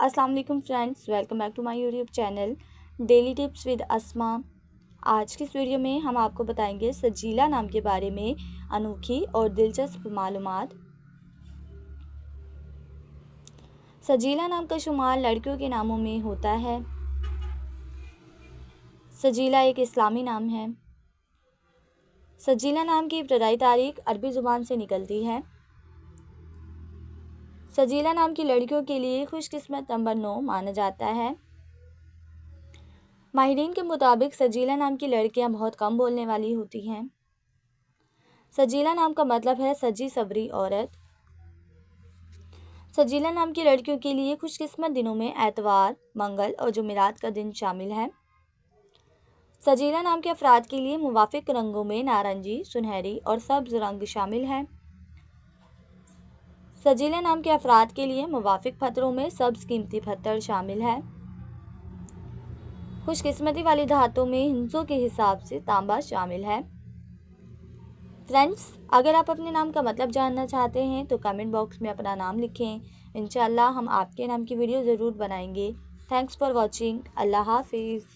अस्सलाम वालेकुम friends, welcome back to my YouTube channel daily tips with Asma. आज की इस वीडियो में हम आपको बताएंगे सजीला नाम के बारे में अनोखी और दिलचस्प मालूमात। सजीला नाम का शुमार लड़कियों के नामों में होता है। सजीला एक इस्लामी नाम है। सजीला नाम की इब्तदाई तारीख अरबी ज़ुबान से निकलती है। सजीला नाम की लड़कियों के लिए खुशकिस्मत नंबर 9 माना जाता है। माहिरीन के मुताबिक सजीला नाम की लड़कियां बहुत कम बोलने वाली होती हैं। सजीला नाम का मतलब है सजी सवरी औरत। सजीला नाम की लड़कियों के लिए खुशकिस्मत दिनों में एतवार, मंगल और जुमेरात का दिन शामिल है। सजीला नाम के अफराद के लिए मुवाफिक रंगों में नारंगी, सुनहरी और सब्ज रंग शामिल है। सजीला नाम के अफराद के लिए मुवाफिक पत्थरों में सब्ज कीमती पत्थर शामिल है। खुशकिस्मती वाली धातों में हिंसों के हिसाब से तांबा शामिल है। फ्रेंड्स, अगर आप अपने नाम का मतलब जानना चाहते हैं तो कमेंट बॉक्स में अपना नाम लिखें। इंशाल्लाह हम आपके नाम की वीडियो ज़रूर बनाएंगे। Thanks for watching. अल्लाह हाफिज़।